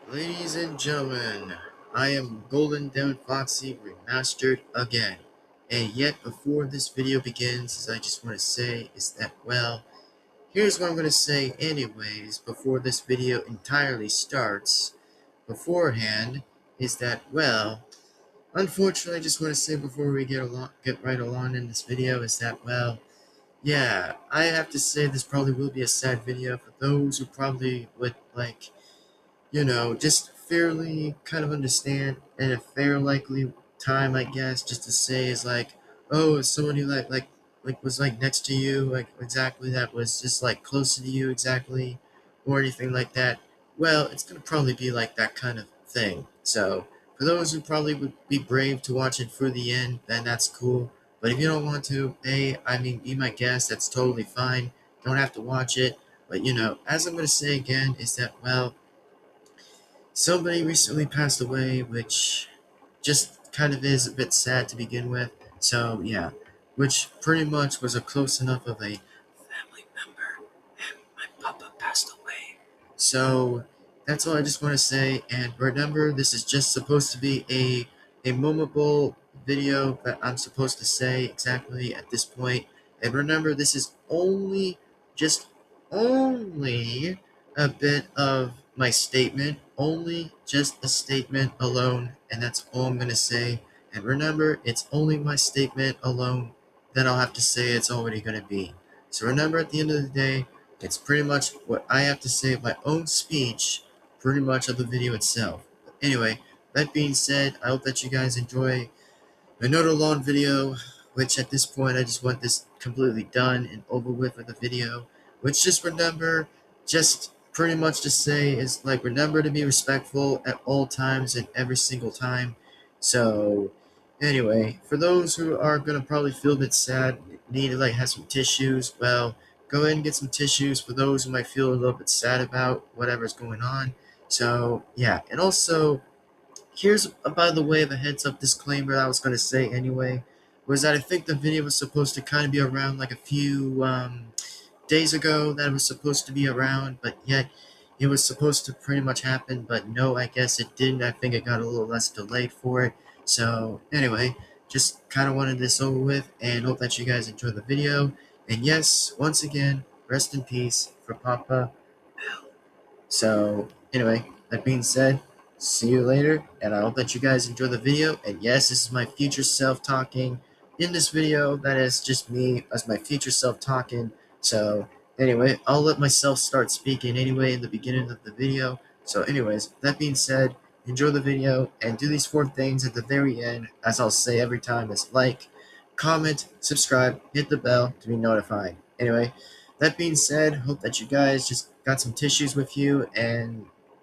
Ladies and gentlemen, I am Golden Devin-Foxy remastered again. And yet before this video begins, I just want to say is that, well, here's what I'm going to say anyways before this video entirely starts. Beforehand is that, well, unfortunately I just want to say before we get right along in this video is that, well, yeah, I have to say this probably will be a sad video for those who probably would like just fairly kind of understand in a fair likely time, I guess, just to say is like, oh, someone who like was like next to you, like exactly that was just like closer to you exactly, or anything like that. Well, it's gonna probably be like that kind of thing. So for those who probably would be brave to watch it through the end, then that's cool. But if you don't want to, hey, I mean, be my guest. That's totally fine. Don't have to watch it. But as I'm gonna say again, is that, well, somebody recently passed away, which just kind of is a bit sad to begin with. So, yeah, which pretty much was a close enough of a family member, and my papa passed away. So, that's all I just want to say. And remember, this is just supposed to be a memorable video that I'm supposed to say exactly at this point. And remember, this is only a bit of my statement, only just a statement alone, and that's all I'm going to say. And remember, it's only my statement alone that I'll have to say it's already going to be. So remember, at the end of the day, it's pretty much what I have to say, my own speech, pretty much of the video itself. But anyway, that being said, I hope that you guys enjoy another long video, which at this point I just want this completely done and over with the video. Which just remember, just pretty much to say is like, remember to be respectful at all times and every single time. So anyway, for those who are gonna probably feel a bit sad, need to like have some tissues, well, go ahead and get some tissues for those who might feel a little bit sad about whatever's going on. So yeah, and also here's, by the way, of a heads up disclaimer I was going to say anyway, was that I think the video was supposed to kind of be around like a few days ago that it was supposed to be around, but yet it was supposed to pretty much happen, but no, I guess it didn't. I think it got a little less delayed for it. So anyway, just kind of wanted this over with and hope that you guys enjoy the video. And yes, once again, rest in peace for Papa. So anyway, that being said, see you later, and I hope that you guys enjoy the video. And yes, this is my future self talking. In this video, that is just me as my future self talking. So anyway, I'll let myself start speaking anyway in the beginning of the video. So anyways, that being said, enjoy the video and do these 4 things at the very end, as I'll say every time, is like, comment, subscribe, hit the bell to be notified. Anyway, that being said, hope that you guys just got some tissues with you,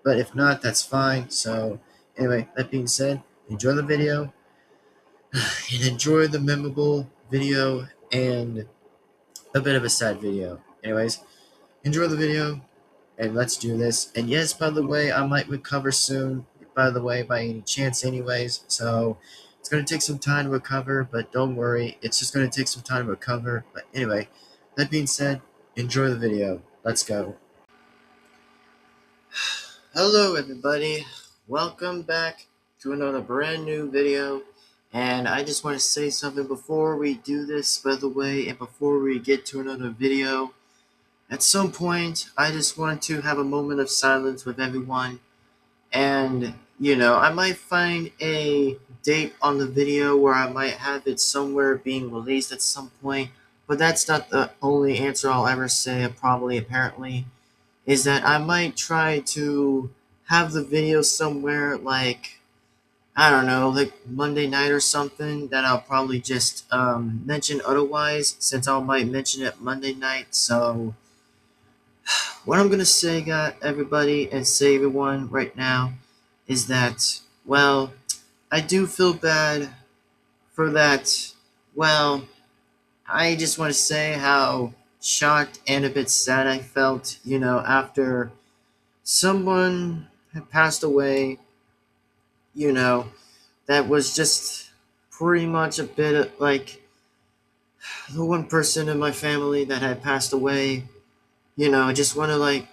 but if not, that's fine. So anyway, that being said, enjoy the video and enjoy the memorable video and a bit of a sad video. Anyways, enjoy the video and let's do this. And yes, by the way, I might recover soon, by the way, by any chance anyways. So it's going to take some time to recover, but don't worry, it's just going to take some time to recover. But anyway, that being said, enjoy the video. Let's go. Hello everybody, welcome back to another brand new video, and I just want to say something before we do this, by the way, and before we get to another video. At some point, I just want to have a moment of silence with everyone, and I might find a date on the video where I might have it somewhere being released at some point, but that's not the only answer I'll ever say, apparently, is that I might try to have the video somewhere like, I don't know, like Monday night or something, that I'll probably just mention otherwise, since I might mention it Monday night. So what I'm gonna say, everybody, and say everyone right now, is that, well, I do feel bad for that. Well, I just want to say how shocked and a bit sad I felt, after someone had passed away, you know, that was just pretty much a bit of, like, the one person in my family that had passed away. I just want to, like,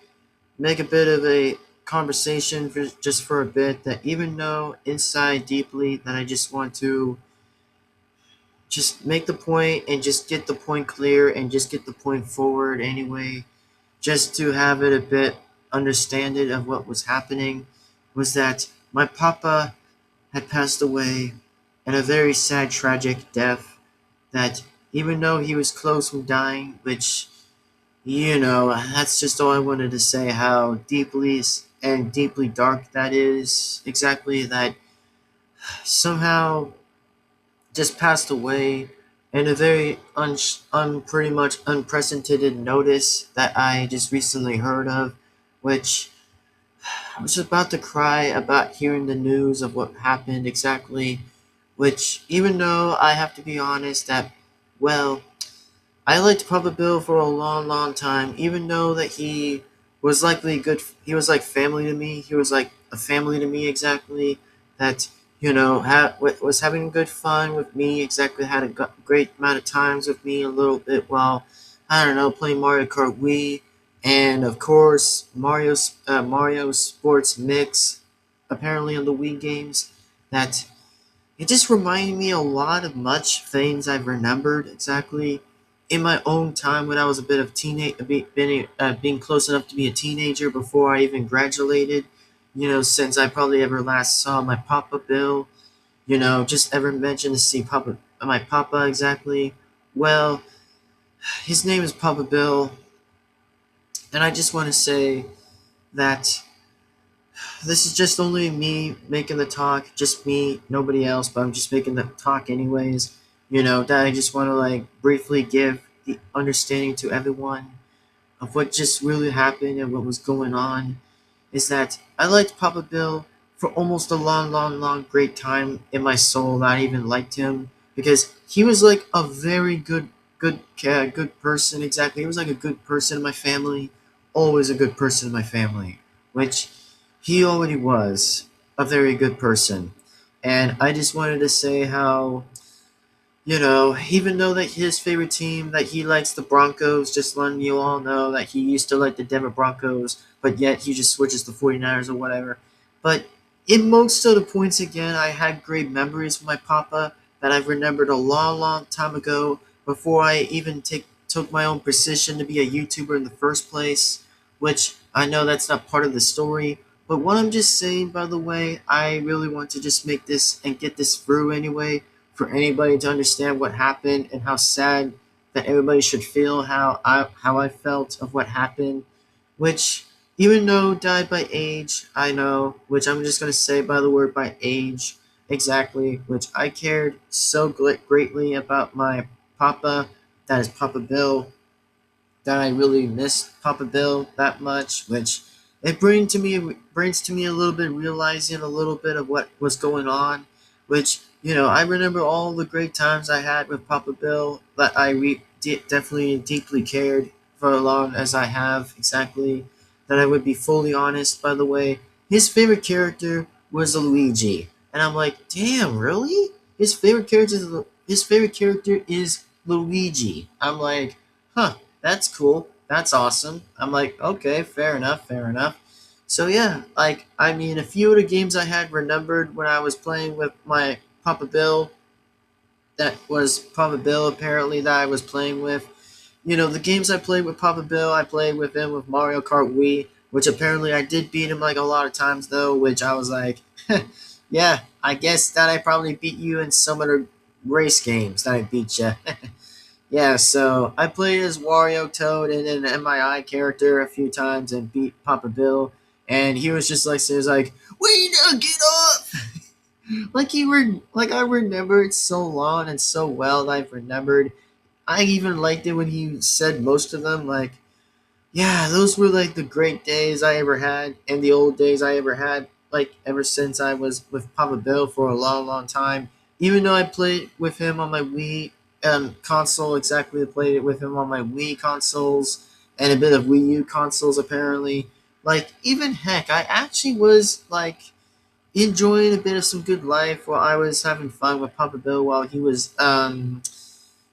make a bit of a conversation for just for a bit, that even though inside deeply that I just want to just make the point and just get the point clear and just get the point forward anyway, just to have it a bit understanded of what was happening, was that my papa had passed away in a very sad, tragic death. That even though he was close from dying, which, that's just all I wanted to say, how deeply and deeply dark that is. Exactly, that somehow just passed away in a very pretty much unprecedented notice that I just recently heard of, which I was about to cry about hearing the news of what happened exactly, which, even though I have to be honest that, well, I liked Papa Bill for a long, long time, even though that he was likely good. He was like family to me. He was like a family to me exactly. That, was having good fun with me exactly. Had a great amount of times with me a little bit while, I don't know, playing Mario Kart Wii, and of course Mario Sports Mix, apparently on the Wii games. That it just reminded me a lot of much things I've remembered exactly in my own time when I was a bit of being close enough to be a teenager before I even graduated. Since I probably ever last saw my Papa Bill. Just ever mentioned to see my Papa exactly. Well, his name is Papa Bill, and I just want to say that this is just only me making the talk, just me, nobody else, but I'm just making the talk anyways. That I just want to like briefly give the understanding to everyone of what just really happened and what was going on, is that I liked Papa Bill for almost a long, long, long, great time in my soul. That I even liked him because he was like a very good person. Exactly, he was like a good person in my family, always a good person in my family, which he already was a very good person. And I just wanted to say how, even though that his favorite team, that he likes the Broncos, just letting you all know that he used to like the Denver Broncos, but yet he just switches to 49ers or whatever. But in most of the points, again, I had great memories with my papa that I've remembered a long, long time ago before I even took my own position to be a YouTuber in the first place, which I know that's not part of the story. But what I'm just saying, by the way, I really want to just make this and get this through anyway, for anybody to understand what happened and how sad that everybody should feel how I felt of what happened, which, even though died by age, I know, which I'm just gonna say by the word by age exactly, which I cared so greatly about my papa, that is Papa Bill, that I really missed Papa Bill that much, which it brings to me a little bit, realizing a little bit of what was going on, which, I remember all the great times I had with Papa Bill, that I definitely deeply cared for as long as I have exactly. That I would be fully honest, by the way, his favorite character was Luigi, and I'm like, damn, really? His favorite character is Luigi. I'm like, huh, that's cool. That's awesome. I'm like, okay, fair enough, fair enough. So yeah, like, I mean, a few of the games I had remembered when I was playing with my Papa Bill, that was Papa Bill apparently that I was playing with. The games I played with Papa Bill, I played with him with Mario Kart Wii, which apparently I did beat him like a lot of times though, which I was like, yeah, I guess that I probably beat you in some other race games that I beat you. Yeah, so I played as Wario, Toad, and an MII character a few times and beat Papa Bill, and he was just like, so he was like, "Wait, get off!" Like I remember it so long and so well that I've remembered. I even liked it when he said most of them. Like, yeah, those were like the great days I ever had, and the old days I ever had, like ever since I was with Papa Bill for a long, long time. Even though I played with him on my Wii console, exactly, I played it with him on my Wii consoles and a bit of Wii U consoles, apparently. Like, even heck, I actually was like enjoying a bit of some good life while I was having fun with Papa Bill while he was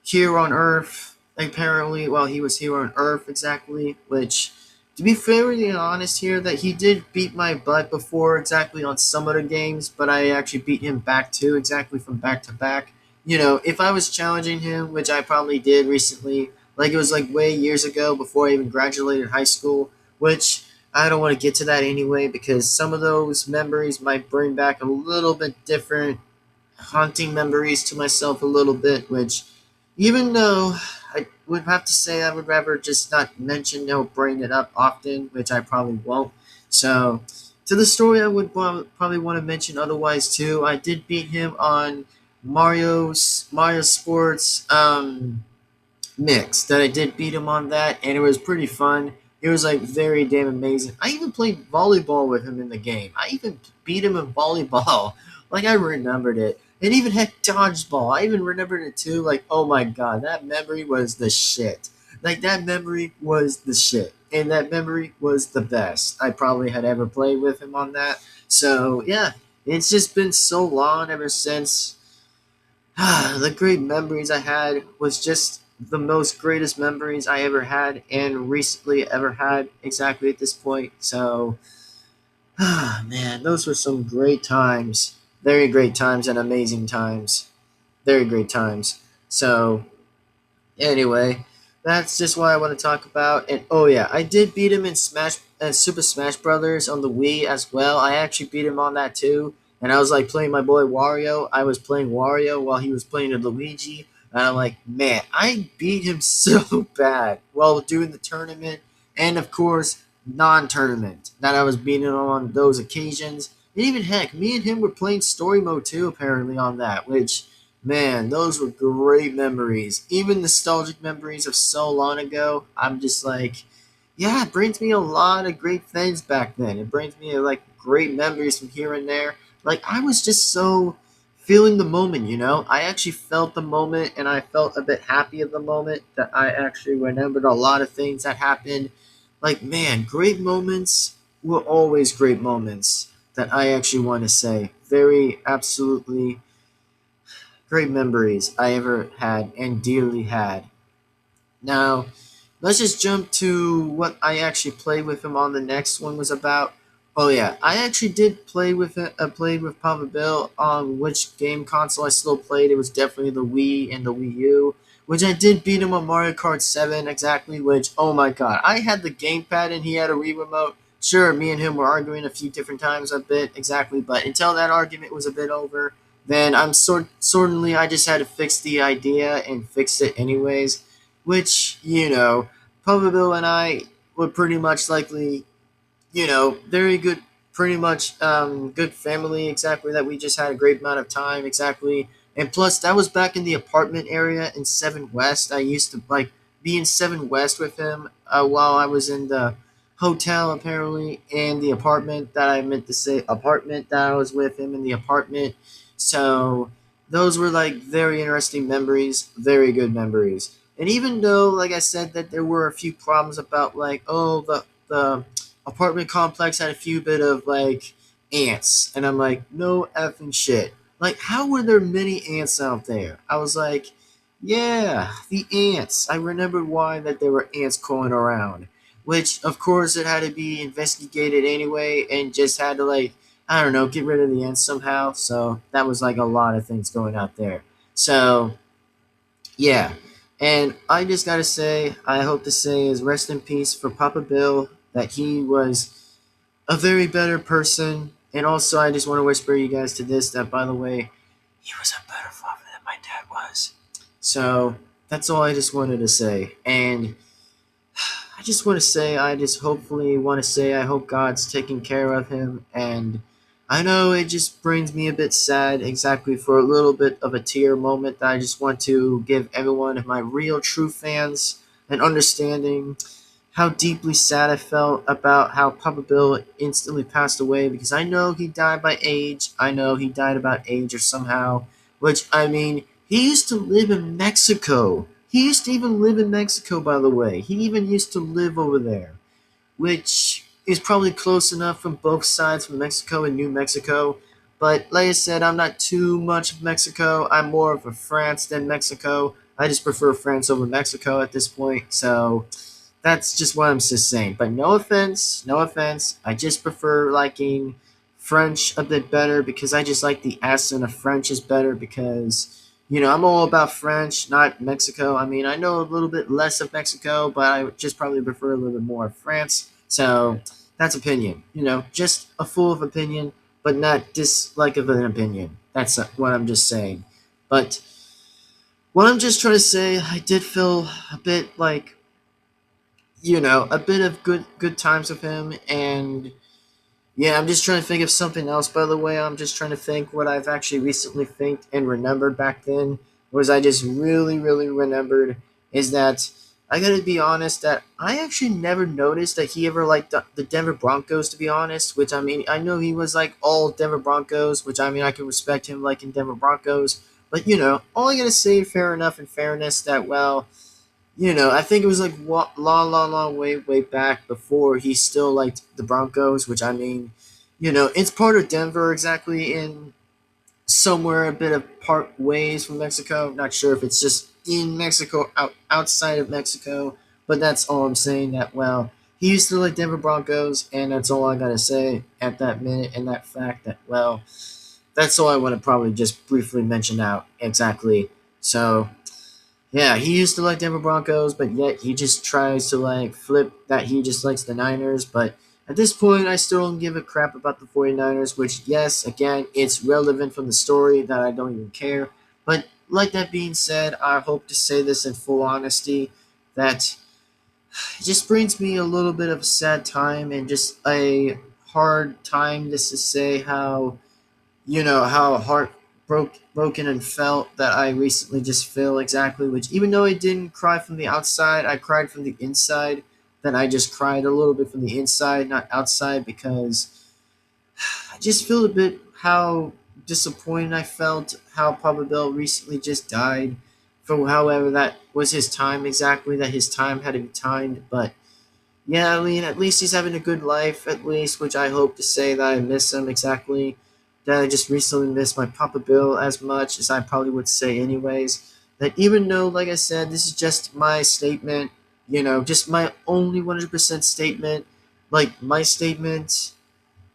here on Earth. Apparently, while he was here on Earth, exactly, which To be fairly honest here, that he did beat my butt before exactly on some other games, but I actually beat him back too, exactly from back to back. If I was challenging him, which I probably did recently, like it was like way years ago before I even graduated high school, which I don't want to get to that anyway because some of those memories might bring back a little bit different haunting memories to myself a little bit, which even though I would have to say I would rather just not mention or bring it up often, which I probably won't. So, to the story, I would probably want to mention otherwise too. I did beat him on Mario Sports mix that I did beat him on that, and it was pretty fun. It was like very damn amazing. I even played volleyball with him in the game. I even beat him in volleyball. Like I remembered it. And even had dodgeball. I even remembered it too. Like, oh my god, that memory was the shit. Like that memory was the shit. And that memory was the best I probably had ever played with him on that. So yeah, it's just been so long ever since the great memories I had was just the most greatest memories I ever had and recently ever had exactly at this point. So, man, those were some great times. Very great times and amazing times. Very great times. So, anyway, that's just what I want to talk about. And oh yeah, I did beat him in Super Smash Brothers on the Wii as well. I actually beat him on that too. And I was like playing my boy Wario. I was playing Wario while he was playing a Luigi. And I'm like, man, I beat him so bad while doing the tournament, and of course non-tournament that I was beating him on those occasions. And even heck, me and him were playing story mode too apparently on that, which man, those were great memories. Even nostalgic memories of so long ago. I'm just like, yeah, it brings me a lot of great things back then. It brings me like great memories from here and there. Like I was just so feeling the moment. I actually felt the moment and I felt a bit happy of the moment that I actually remembered a lot of things that happened. Like, man, great moments were always great moments that I actually want to say. Very absolutely great memories I ever had and dearly had. Now, let's just jump to what I actually played with him on the next one was about. Oh yeah, I actually did play with it. Played with Papa Bill on which game console I still played. It was definitely the Wii and the Wii U, which I did beat him on Mario Kart 7 exactly. Which oh my god, I had the gamepad and he had a Wii remote. Sure, me and him were arguing a few different times a bit exactly, but until that argument was a bit over, then certainly I just had to fix the idea and fix it anyways, which, Papa Bill and I would pretty much likely, very good, pretty much good family, exactly, that we just had a great amount of time, exactly. And plus, that was back in the apartment area in 7 West. I used to, like, be in 7 West with him while I was in the hotel, apparently, and the apartment that I meant to say, apartment that I was with him in the apartment. So, those were, like, very interesting memories, very good memories. And even though, like I said, that there were a few problems about, like, oh, the apartment complex had a few bit of like ants, and I'm like, no effing shit. Like, how were there many ants out there? I was like, yeah, the ants. I remembered why that there were ants going around, which of course it had to be investigated anyway, and just had to like, I don't know, get rid of the ants somehow. So that was like a lot of things going out there. So yeah, and I just gotta say, I hope to say is rest in peace for Papa Bill, that he was a very better person. And also, I just want to whisper you guys to this that, by the way, he was a better father than my dad was. So that's all I just wanted to say. And I just want to say, I just hopefully want to say, I hope God's taking care of him. And I know it just brings me a bit sad, exactly, for a little bit of a tear moment that I just want to give everyone of my real, true fans an understanding how deeply sad I felt about how Papa Bill instantly passed away, because I know he died by age. I know he died about age or somehow, which, I mean, he used to live in Mexico. He used to even live in Mexico, by the way. He even used to live over there, which is probably close enough from both sides, from Mexico and New Mexico. But like I said, I'm not too much of Mexico. I'm more of a France than Mexico. I just prefer France over Mexico at this point. So that's just what I'm just saying. But no offense, no offense. I just prefer liking French a bit better because I just like the accent of French is better because I'm all about French, not Mexico. I mean, I know a little bit less of Mexico, but I just probably prefer a little bit more of France. So that's opinion. Just a full of opinion, but not dislike of an opinion. That's what I'm just saying. But what I'm just trying to say, I did feel a bit like a bit of good times with him. And yeah, I'm just trying to think of something else. By the way, I'm just trying to think what I've actually recently think and remembered back then. Was I just really remembered is that I gotta be honest that I actually never noticed that he ever liked the Denver Broncos. To be honest, which I mean, I know he was like all Denver Broncos, which I mean I can respect him liking Denver Broncos. But all I gotta say, fair enough, in fairness, that I think it was like long way back before he still liked the Broncos, which I mean, it's part of Denver exactly in somewhere a bit of part ways from Mexico. Not sure if it's just in Mexico, outside of Mexico, but that's all I'm saying. That he used to like Denver Broncos, and that's all I gotta say at that minute. And that fact that that's all I want to probably just briefly mention out exactly. So yeah, he used to like Denver Broncos, but yet he just tries to like flip that he just likes the Niners. But at this point, I still don't give a crap about the 49ers, which, yes, again, it's relevant from the story that I don't even care. But like that being said, I hope to say this in full honesty that it just brings me a little bit of a sad time and just a hard time just to say how broken and felt that I recently just feel exactly. Which even though I didn't cry from the outside, I cried from the inside. Then I just cried a little bit from the inside, not outside, because I just feel a bit how disappointed I felt how Papa Bell recently just died. For however that was his time exactly, that his time had to be timed, but yeah, I mean, at least he's having a good life, at least, which I hope to say that I miss him exactly. That I just recently missed my Papa Bill as much as I probably would say, anyways. That even though, like I said, this is just my statement, just my only 100% statement, like my statement,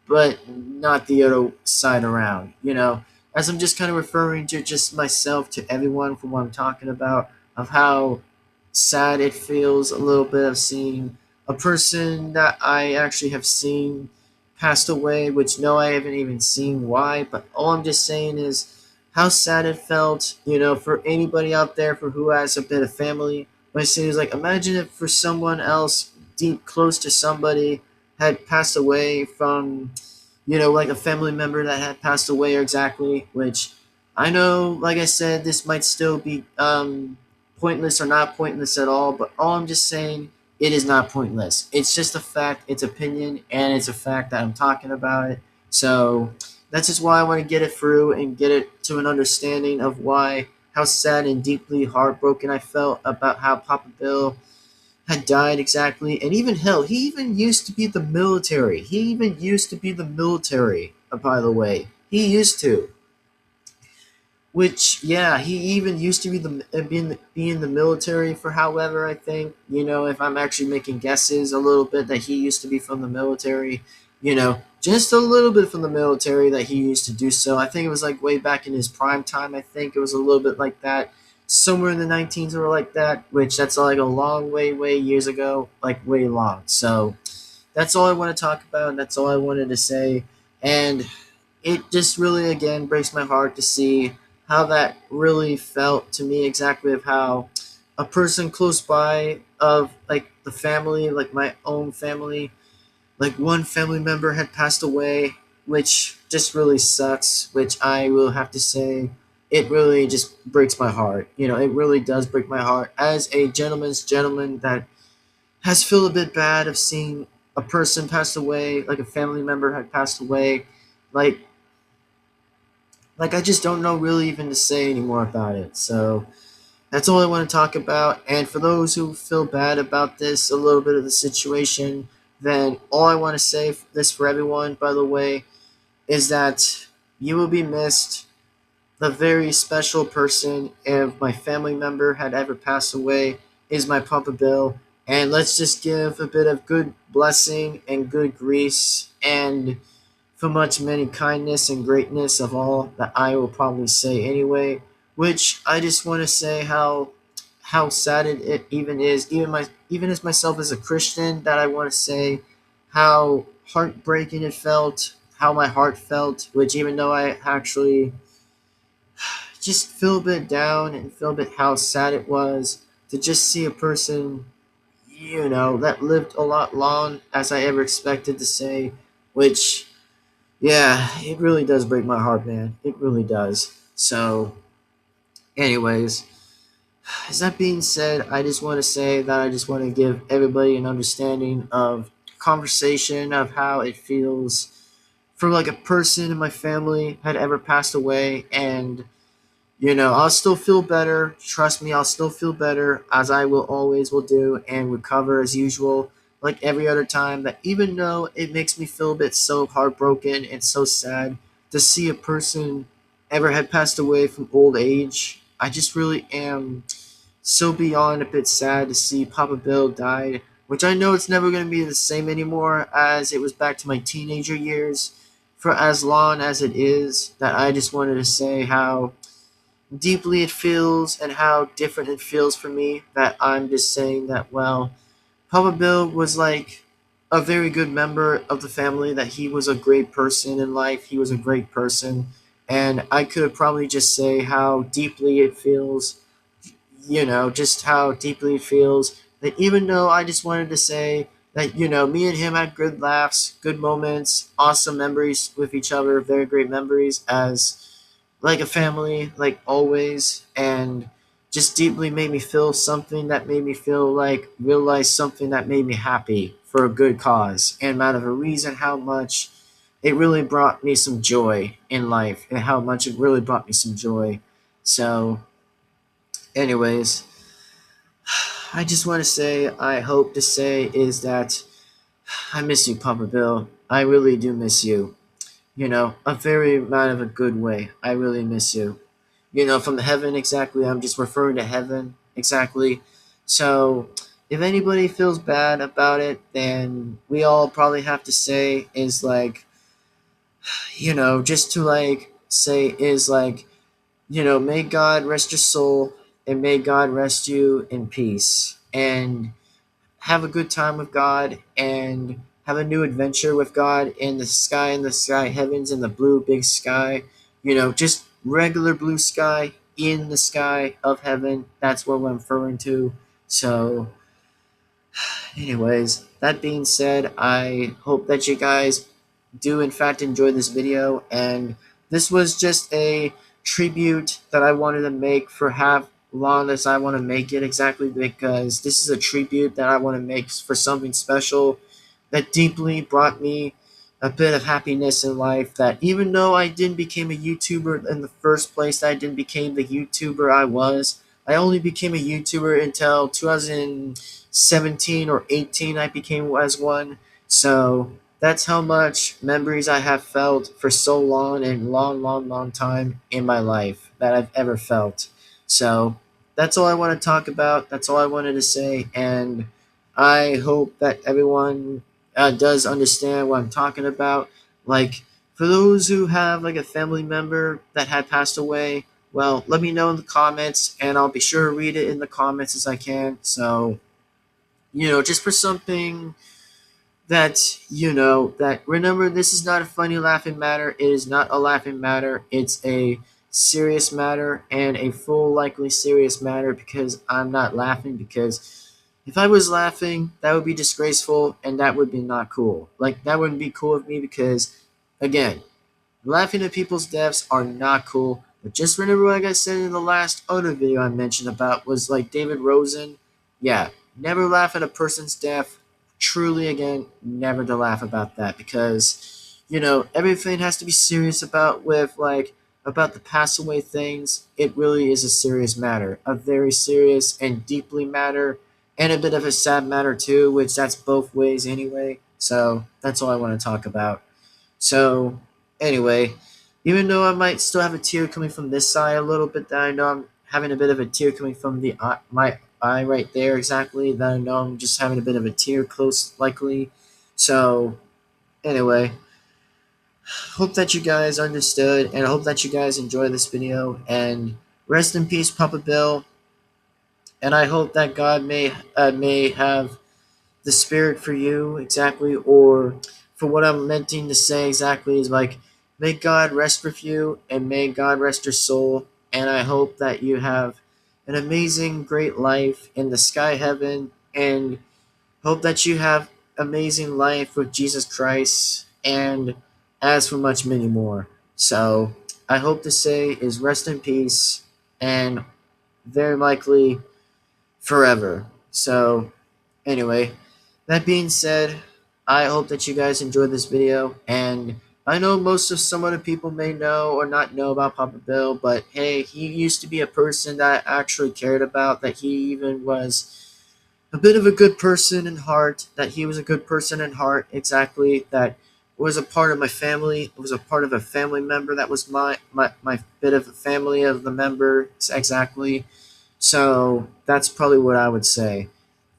but not the other side around, as I'm just kind of referring to just myself to everyone from what I'm talking about, of how sad it feels a little bit of seeing a person that I actually have seen passed away, which no, I haven't even seen why, but all I'm just saying is how sad it felt, for anybody out there for who has a bit of family. But I say is like, imagine if for someone else deep close to somebody had passed away from, like a family member that had passed away or exactly, which I know, like I said, this might still be pointless or not pointless at all, but all I'm just saying, it is not pointless. It's just a fact, it's opinion, and it's a fact that I'm talking about it. So that's just why I want to get it through and get it to an understanding of how sad and deeply heartbroken I felt about how Papa Bill had died exactly. And even hell, he even used to be the military. He even used to be the military, by the way. He used to. Which, yeah, he even used to be in the military for however, I think, if I'm actually making guesses a little bit, that he used to be from the military, just a little bit from the military that he used to do so. I think it was like way back in his prime time. I think it was a little bit like that. Somewhere in the 19s or like that, which that's like a long way years ago, like way long. So that's all I want to talk about, and that's all I wanted to say. And it just really again breaks my heart to see how that really felt to me exactly, of how a person close by of like the family, like my own family, like one family member had passed away, which just really sucks, which I will have to say it really just breaks my heart. It really does break my heart as a gentleman's gentleman that has felt a bit bad of seeing a person pass away, like a family member had passed away. like I just don't know really even to say anymore about it. So that's all I want to talk about. And for those who feel bad about this, a little bit of the situation, then all I want to say this for everyone, by the way, is that you will be missed. The very special person, if my family member had ever passed away, is my Papa Bill. And let's just give a bit of good blessing and good grace and for much many kindness and greatness of all that I will probably say anyway. Which I just want to say how sad it even is, even as myself as a Christian, that I want to say how heartbreaking it felt, how my heart felt. Which even though I actually just feel a bit down and feel a bit how sad it was to just see a person, that lived a lot long as I ever expected to say, which, yeah, it really does break my heart, man. It really does. So, anyways, as that being said, I just want to say that I just want to give everybody an understanding of conversation of how it feels for like a person in my family had ever passed away. And I'll still feel better. Trust me, I'll still feel better as I will always will do and recover as usual, like every other time. That even though it makes me feel a bit so heartbroken and so sad to see a person ever had passed away from old age, I just really am so beyond a bit sad to see Papa Bill died, which I know it's never going to be the same anymore as it was back to my teenager years. For as long as it is, that I just wanted to say how deeply it feels and how different it feels for me, that I'm just saying that, well, Papa Bill was like a very good member of the family, that he was a great person in life, he was a great person, and I could probably just say how deeply it feels, just how deeply it feels, that even though I just wanted to say that, me and him had good laughs, good moments, awesome memories with each other, very great memories as like a family, like always, and just deeply made me feel something that made me feel like realize something that made me happy for a good cause, and out of a reason how much it really brought me some joy in life, and how much it really brought me some joy. So, anyways, I just want to say, I hope to say is that I miss you, Papa Bill. I really do miss you. A very man of a good way. I really miss you. From heaven, exactly. I'm just referring to heaven, exactly. So, if anybody feels bad about it, then we all probably have to say is like, just to like say is like, may God rest your soul and may God rest you in peace. And have a good time with God and have a new adventure with God in the sky heavens, in the blue big sky. Just regular blue sky in the sky of heaven. That's what I'm referring to. So, anyways, that being said, I hope that you guys do in fact enjoy this video, and this was just a tribute that I wanted to make for how long as I want to make it, exactly because this is a tribute that I want to make for something special that deeply brought me a bit of happiness in life. That even though I didn't become a YouTuber in the first place, I didn't become the YouTuber I was. I only became a YouTuber until 2017 or 18. I became as one. So that's how much memories I have felt for so long and long, long, long time in my life that I've ever felt. So that's all I want to talk about. That's all I wanted to say. And I hope that everyone does understand what I'm talking about. Like, for those who have like a family member that had passed away, well, let me know in the comments, and I'll be sure to read it in the comments as I can. So, just for something that, that remember, this is not a funny laughing matter. It is not a laughing matter. It's a serious matter, and a full likely serious matter, because I'm not laughing, because if I was laughing, that would be disgraceful and that would be not cool. Like, that wouldn't be cool of me, because, again, laughing at people's deaths are not cool. But just remember, like I said in the last other video I mentioned about, was like David Rosen. Yeah, never laugh at a person's death. Truly, again, never to laugh about that, because, everything has to be serious about with like about the pass away things. It really is a serious matter, a very serious and deeply matter, and a bit of a sad matter too, which that's both ways anyway. So that's all I want to talk about. So, anyway, even though I might still have a tear coming from this side a little bit, that I know I'm having a bit of a tear coming from the my eye right there exactly. That I know I'm just having a bit of a tear close likely. So anyway, hope that you guys understood, and I hope that you guys enjoy this video. And rest in peace, Papa Bill. And I hope that God may have the spirit for you exactly, or for what I'm meaning to say exactly is like, may God rest with you, and may God rest your soul. And I hope that you have an amazing, great life in the sky heaven, and hope that you have amazing life with Jesus Christ, and as for much many more. So I hope to say is rest in peace, and very likely forever. So anyway, that being said, I hope that you guys enjoyed this video, and I know most of some other people may know or not know about Papa Bill, but hey, he used to be a person that I actually cared about, that he even was a bit of a good person in heart, that he was a good person in heart, exactly, that was a part of my family, it was a part of a family member that was my bit of a family of the member, exactly. So that's probably what I would say.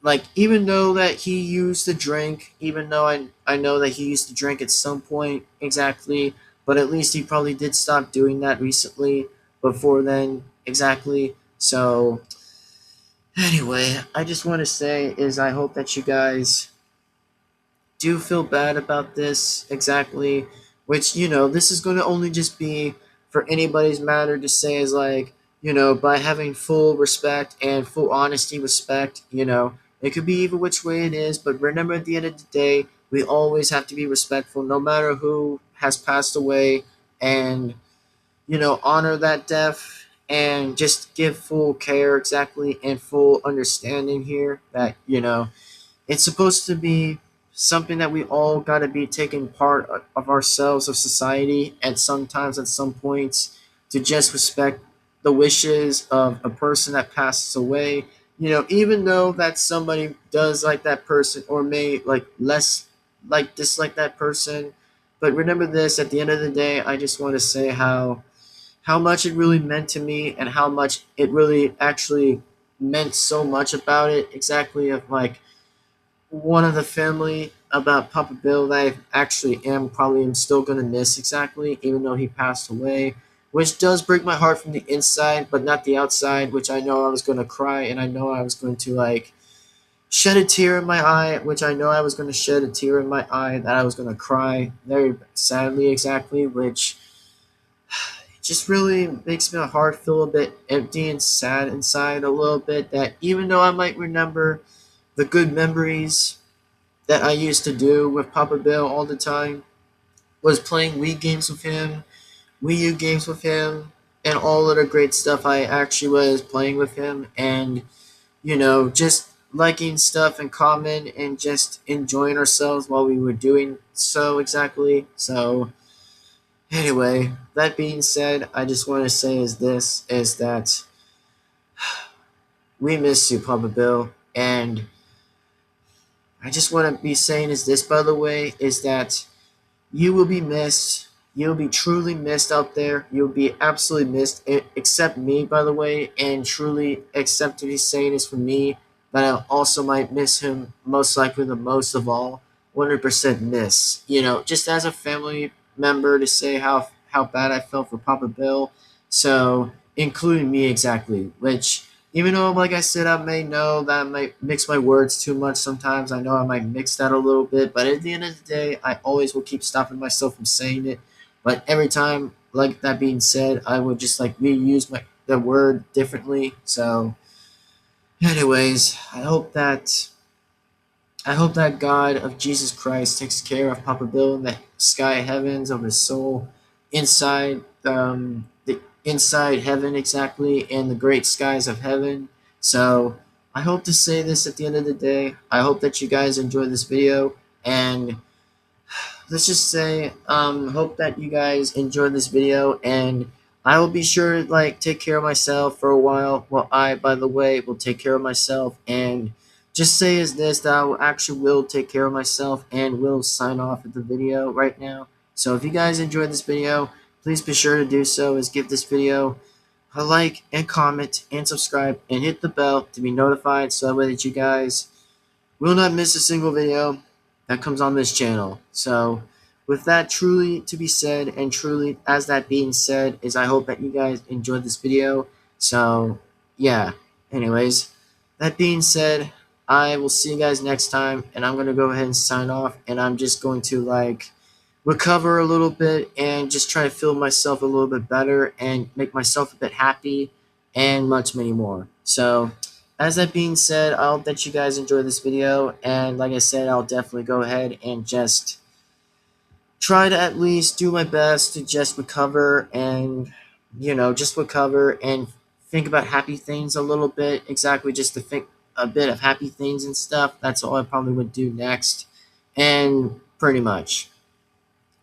Like, even though that he used to drink, even though I know that he used to drink at some point, exactly, but at least he probably did stop doing that recently, before then, exactly. So anyway, I just want to say is I hope that you guys do feel bad about this, exactly, which, this is going to only just be for anybody's matter to say is like, by having full respect and full honesty respect, it could be either which way it is, but remember, at the end of the day, we always have to be respectful no matter who has passed away, and honor that death, and just give full care, exactly, and full understanding here that, it's supposed to be something that we all got to be taking part of ourselves, of society, at sometimes, at some points, to just respect the wishes of a person that passes away. Even though that somebody does like that person, or may like less like dislike that person, but remember this, at the end of the day, I just want to say how much it really meant to me, and how much it really actually meant so much about it, exactly, of like one of the family about Papa Bill that I actually am still gonna miss, exactly, even though he passed away, which does break my heart from the inside, but not the outside, which I know I was gonna cry, and I know I was going to like shed a tear in my eye, which I know I was gonna shed a tear in my eye, that I was gonna cry very sadly, exactly, which just really makes my heart feel a bit empty and sad inside a little bit, that even though I might remember the good memories that I used to do with Papa Bill all the time, was playing Wii games with him, Wii U games with him, and all of the great stuff I actually was playing with him, and just liking stuff in common, and just enjoying ourselves while we were doing so, exactly. So anyway, that being said, I just want to say is that we miss you, Papa Bill, and I just want to be saying is this, by the way, is that you will be missed. You'll be truly missed out there. You'll be absolutely missed. Except me, by the way, and truly, except to be saying this for me, but I also might miss him most likely the most of all. 100% miss. Just as a family member, to say how bad I felt for Papa Bill. So, including me, exactly. Which, even though, like I said, I may know that I might mix my words too much sometimes. I know I might mix that a little bit, but at the end of the day, I always will keep stopping myself from saying it. But every time, like that being said, I would just like reuse the word differently. So, anyways, I hope that God of Jesus Christ takes care of Papa Bill in the sky heavens of his soul, inside the inside heaven, exactly, and the great skies of heaven. So I hope to say this at the end of the day. I hope that you guys enjoy this video, and let's just say hope that you guys enjoy this video, and I will be sure to like take care of myself for a while. Well, I, by the way, will take care of myself, and just say is this, that I will take care of myself, and will sign off at the video right now. So if you guys enjoyed this video, please be sure to do so, is give this video a like and comment and subscribe and hit the bell to be notified so that way that you guys will not miss a single video that comes on this channel. So with that truly to be said, and truly as that being said, is I hope that you guys enjoyed this video. So yeah, anyways, that being said, I will see you guys next time, and I'm going to go ahead and sign off, and I'm just going to like recover a little bit and just try to feel myself a little bit better and make myself a bit happy and much many more. So as that being said, I hope that you guys enjoy this video, and like I said, I'll definitely go ahead and just try to at least do my best to just recover and just recover and think about happy things a little bit, exactly, just to think a bit of happy things and stuff. That's all I probably would do next, and pretty much.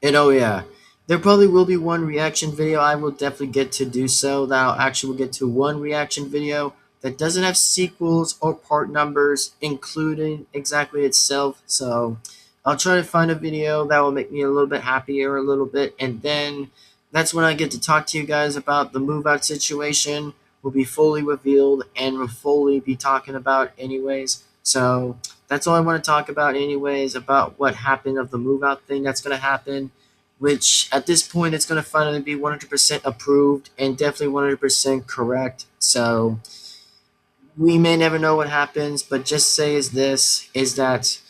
And oh yeah, there probably will be one reaction video. I will definitely get to do so. That I'll actually get to one reaction video that doesn't have sequels or part numbers included exactly itself. So I'll try to find a video that will make me a little bit happier a little bit, and then that's when I get to talk to you guys about the move out situation. Will be fully revealed and will fully be talking about anyways. So that's all I want to talk about anyways, about what happened of the move out thing that's going to happen, which at this point it's going to finally be 100% approved and definitely 100% correct. So we may never know what happens, but just say is that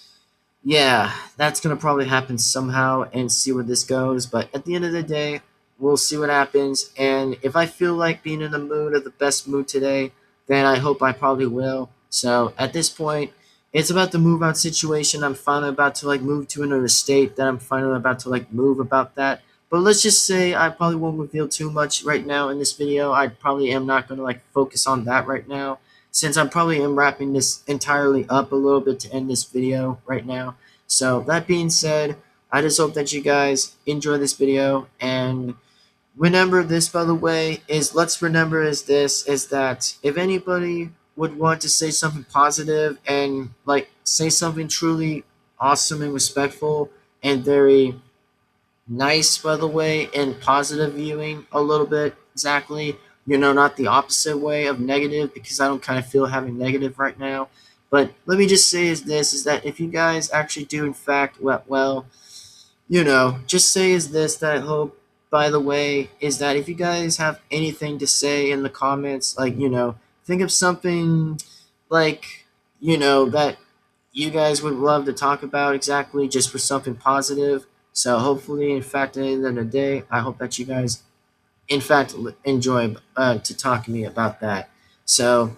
yeah, that's going to probably happen somehow, and see where this goes. But at the end of the day, we'll see what happens. And if I feel like being in the mood, of the best mood today, then I hope I probably will. So at this point, it's about the move out situation. I'm finally about to like move to another state, that I'm finally about to like move about that. But let's just say I probably won't reveal too much right now in this video. I probably am not going to like focus on that right now, since I probably am wrapping this entirely up a little bit to end this video right now. So that being said, I just hope that you guys enjoy this video, and remember this, by the way, is let's remember is that if anybody would want to say something positive and like say something truly awesome and respectful and very nice, by the way, and positive viewing a little bit, exactly, not the opposite way of negative, because I don't kind of feel having negative right now. But let me just say is that if you guys actually do in fact well, just say is this, that I hope, by the way, is that if you guys have anything to say in the comments, like, think of something like, that you guys would love to talk about, exactly, just for something positive. So hopefully, in fact, at the end of the day, I hope that you guys, in fact, enjoy to talk to me about that. So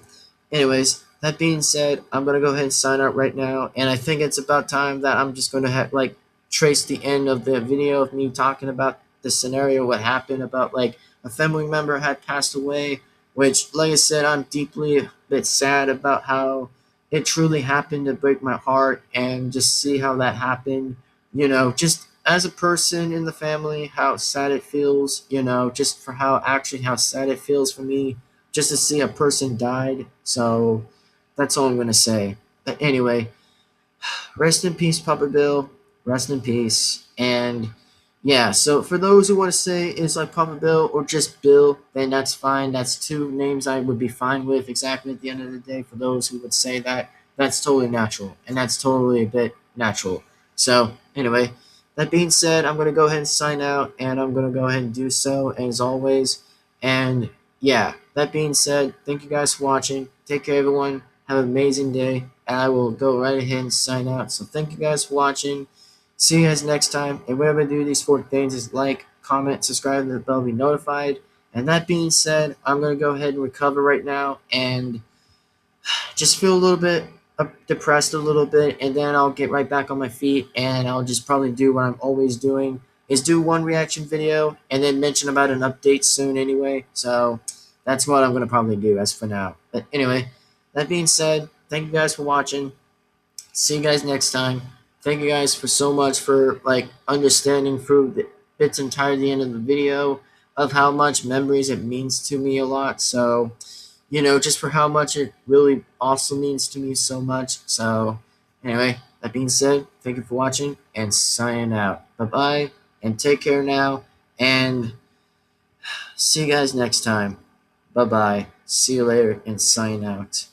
anyways, that being said, I'm gonna go ahead and sign out right now, and I think it's about time that I'm just gonna like trace the end of the video of me talking about the scenario, what happened, about like a family member had passed away, which, like I said, I'm deeply a bit sad about how it truly happened, to break my heart and just see how that happened. Just as a person in the family, how sad it feels. Just for how sad it feels for me just to see a person died. So that's all I'm gonna say. But anyway, rest in peace, Papa Bill. Rest in peace. And yeah, so for those who want to say it's like Papa Bill or just Bill, then that's fine. That's two names I would be fine with, exactly, at the end of the day. For those who would say that, that's totally natural, and that's totally a bit natural. So anyway, that being said, I'm gonna go ahead and sign out, and I'm gonna go ahead and do so as always. And yeah, that being said, thank you guys for watching. Take care, everyone. Have an amazing day, and I will go right ahead and sign out. So thank you guys for watching. See you guys next time. And whenever I do these 4 things is like, comment, subscribe, and the bell be notified. And that being said, I'm going to go ahead and recover right now and just feel a little bit depressed a little bit. And then I'll get right back on my feet, and I'll just probably do what I'm always doing, is do one reaction video and then mention about an update soon anyway. So that's what I'm going to probably do as for now. But anyway, that being said, thank you guys for watching. See you guys next time. Thank you guys for so much for like understanding through the bits entire the end of the video of how much memories it means to me a lot. So, just for how much it really also means to me so much. So anyway, that being said, thank you for watching and signing out. Bye bye, and take care now, and see you guys next time. Bye bye. See you later and sign out.